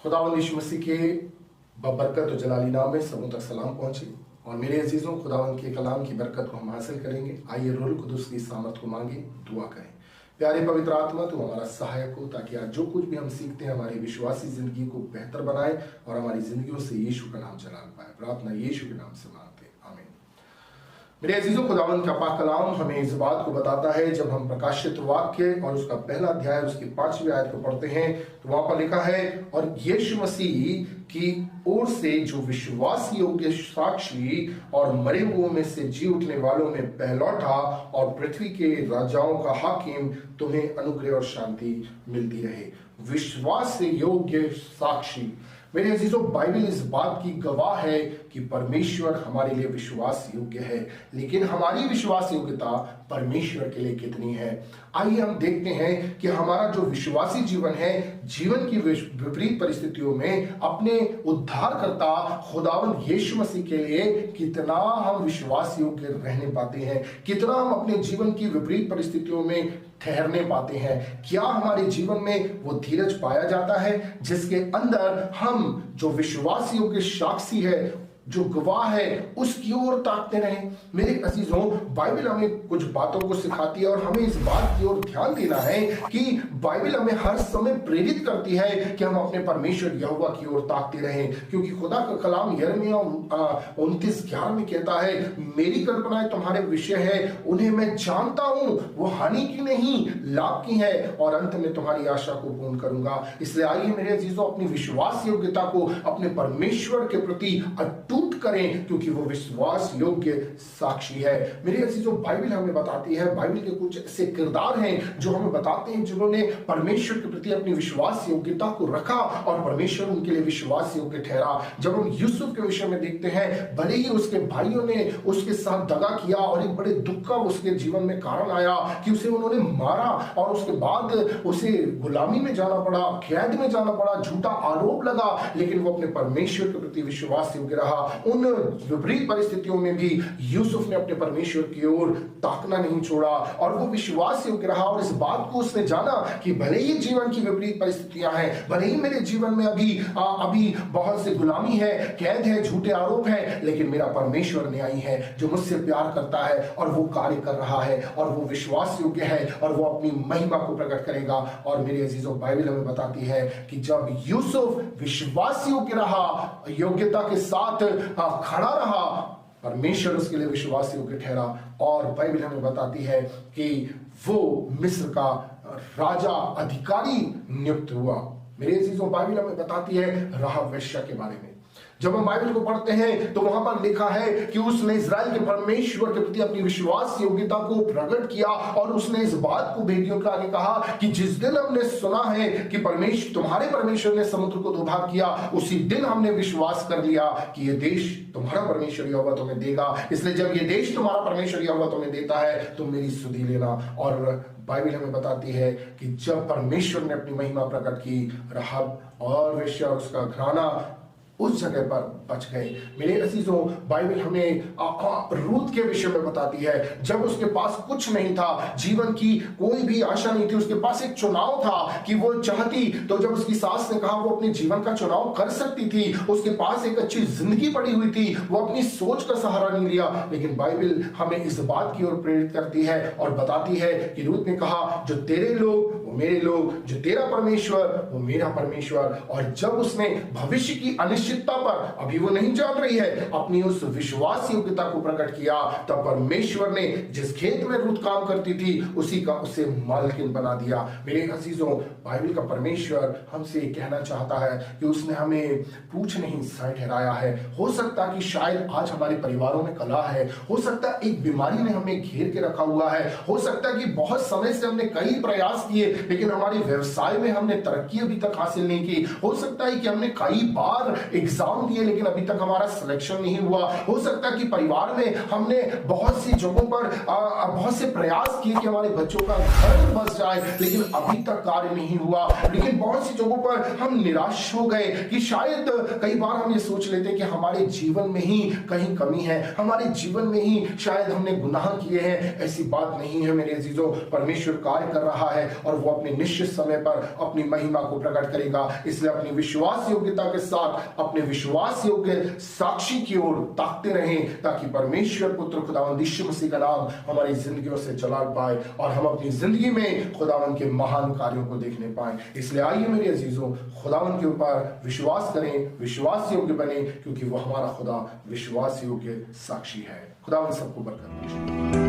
खुदावंद यीशु मसीह के बबरकत और जलाली नाम में सबों तक सलाम पहुंचे। और मेरे अजीजों, खुदावंद के कलाम की बरकत को हम हासिल करेंगे। आइए रूह कुदूस की सामर्थ को मांगे, दुआ करें। प्यारे पवित्र आत्मा, तू हमारा सहायक हो, ताकि आज जो कुछ भी हम सीखते हैं हमारी विश्वासी जिंदगी को बेहतर बनाए और हमारी जिंदगियों से यीशु का नाम जलाल पाए। प्रार्थना यीशु के नाम से मांगते, आमीन। मेरे अजीजों, खुदावंद का पाक कलाम हमें इस बात को बताता है, जब हम प्रकाशित वाक्य और उसका पहला अध्याय उसकी 5वीं आयत को पढ़ते हैं तो वहां पर लिखा है, और यीशु मसीह की ओर से जो विश्वास योग्य साक्षी और मरे हुओं में से जी उठने वालों में पहलौठा और पृथ्वी के राजाओं का हाकिम, तुम्हें अनुग्रह और शांति मिलती रहे। विश्वास से योग्य साक्षी। मेरे अजीजों, बाइबल इस बात की गवाह है कि परमेश्वर हमारे लिए विश्वास योग्य है, लेकिन हमारी विश्वास योग्यता परमेश्वर के लिए कितनी है। आइए हम देखते हैं कि हमारा जो विश्वासी जीवन है, जीवन की विपरीत परिस्थितियों में अपने उद्धारकर्ता खुदावंद यीशु मसीह के लिए कितना हम विश्वास योग्य रहने पाते हैं, कितना हम अपने जीवन की विपरीत परिस्थितियों में ठहरने पाते हैं। क्या हमारे जीवन में वो धीरज पाया जाता है जिसके अंदर हम जो विश्वास योग्य साक्षी है, जो गवाह है, उसकी ओर ताकते रहें। मेरे अजीजों, बाइबल हमें कुछ बातों को सिखाती है और हमें इस बात की ओर ध्यान देना है कि बाइबल हमें हर समय प्रेरित करती है कि हम अपने परमेश्वर यहोवा की ओर ताकते रहें, क्योंकि खुदा का कलाम यिर्मयाह 29:11 में कहता है, मेरी कल्पनाएं तुम्हारे विषय है, उन्हें मैं जानता हूं, वो हानि की नहीं लाभ की है, और अंत में तुम्हारी आशा को पूर्ण करूंगा। इसलिए आइए मेरे अजीजों, अपनी विश्वास योग्यता को अपने परमेश्वर के प्रति अटूट करें, क्योंकि वो विश्वास योग्य साक्षी है। मेरे अजीजों, बाइबल हमें बताती है, बाइबल के कुछ ऐसे किरदार हैं जो हमें बताते हैं जिन्होंने परमेश्वर के प्रति अपनी विश्वास योग्यता को रखा और परमेश्वर उनके लिए विश्वास योग्य ठहरा। जब हम यूसुफ के विषय में देखते हैं, भले ही उसके भाइयों ने उसके साथ दगा किया और एक बड़े दुख का उसके जीवन में कारण आया कि उसे उन्होंने मारा और उसके बाद उसे गुलामी में जाना पड़ा, कैद में जाना पड़ा, झूठा आरोप लगा, लेकिन वो अपने परमेश्वर के प्रति विश्वास योग्य रहा। उन विपरीत परिस्थितियों में भी यूसुफ ने अपने परमेश्वर की ओर ताकना नहीं छोड़ा और वो विश्वास योग्य रहा। और इस बात को उसने जाना कि भले ही जीवन की विपरीत परिस्थितियां हैं, भले ही मेरे जीवन में अभी बहुत से गुलामी है, कैद है, झूठे आरोप है, लेकिन मेरा परमेश्वर न्यायी है जो मुझसे प्यार करता है और वो कार्य कर रहा है और वो विश्वास योग्य है और वो अपनी महिमा को प्रकट करेगा। और मेरे अजीजों, बाइबल हमें बताती है कि जब यूसुफ विश्वास योग्य रहा, योग्यता के साथ खड़ा रहा, परमेश्वर उसके लिए विश्वास योग्य ठहरा। और बाइबल हमें बताती है कि वो मिस्र का राजा अधिकारी नियुक्त हुआ। मेरे अजीजों, बाइबल हमें बताती है राहाब वेश्या के बारे में। जब हम बाइबल को पढ़ते हैं तो वहां पर लिखा है कि उसने इजराइल के परमेश्वर के प्रति अपनी विश्वास योग्यता को प्रकट किया और उसने इस बात को भेदियों के आगे कहा कि जिस दिन हमने सुना है कि तुम्हारे परमेश्वर ने समुद्र को 2 भाग किया, उसी दिन हमने विश्वास कर लिया कि ये देश तुम्हारा परमेश्वर यहोवा तुम्हें देगा। इसलिए जब ये देश तुम्हारा परमेश्वर यहोवा तुम्हें देता है तो मेरी सुधि लेना। और बाइबल हमें बताती है कि जब परमेश्वर ने अपनी महिमा प्रकट की, राहाब और वेश्या उसका घराना उस जगह पर बच गए। मेरे अजीजों, बाइबल हमें रूत के विषय में बताती है, जब उसके पास कुछ नहीं था, जीवन की कोई भी आशा नहीं थी, उसके पास एक चुनाव था कि वो चाहती तो जब उसकी सास ने कहा वो अपने जीवन का चुनाव कर सकती थी, उसके पास एक अच्छी जिंदगी पड़ी हुई थी, वो अपनी सोच का सहारा नहीं लिया। लेकिन बाइबल हमें इस बात की ओर प्रेरित करती है और बताती है कि रूत ने कहा, जो तेरे लोग वो मेरे लोग, जो तेरा परमेश्वर वो मेरा परमेश्वर। और जब उसने भविष्य की अनिश्चितता पर, अभी वो नहीं जान रही है, अपनी उस विश्वास योग्यता को प्रकट किया, तब परमेश्वर ने जिस खेत में रूत काम करती थी उसी का उसे मालकिन बना दिया। मेरे अजीजों, बाइबल का परमेश्वर हमसे कहना चाहता है कि उसने हमें पूछ नहीं साए ठहराया है। हो सकता कि शायद आज हमारे परिवारों में कलह है, हो सकता है एक बीमारी ने हमें घेर के रखा हुआ है, हो सकता है कि बहुत समय से हमने कई प्रयास किए लेकिन हमारे व्यवसाय में हमने तरक्की अभी तक हासिल नहीं की, हो सकता है कि हमने कई बार एग्जाम दिए लेकिन अभी तक हमारा सिलेक्शन नहीं हुआ। हो सकता है कि परिवार में हमने बहुत सी जगहों पर बहुत से प्रयास किए कि हमारे बच्चों का घर बस जाए लेकिन अभी तक कार्य नहीं हुआ। लेकिन बहुत सी जगहों पर हम निराश हो गए कि शायद कई बार हम ये सोच लेते हैं कि हमारे जीवन में ही कहीं कमी है, हमारे जीवन में ही शायद हमने गुनाह किए हैं। ऐसी बात नहीं है मेरे अजीजों, परमेश्वर कार्य कर रहा है और वो अपने निश्चित समय पर अपनी महिमा को प्रकट करेगा। इसलिए अपनी विश्वास योग्यता के साथ अपने विश्वास योग्य साक्षी की ओर ताकते रहें ताकि परमेश्वर पुत्र खुदावंद यीशु मसीह का नाम हमारी जिंदगियों से चला पाए और हम अपनी जिंदगी में खुदावंद के महान कार्यों को देखने पाए। इसलिए आइए मेरे अजीजों, खुदावंद के ऊपर विश्वास करें, विश्वास योग्य बने, क्योंकि वो हमारा खुदा विश्वास योग्य साक्षी है। खुदावंद सबको बरकत दे।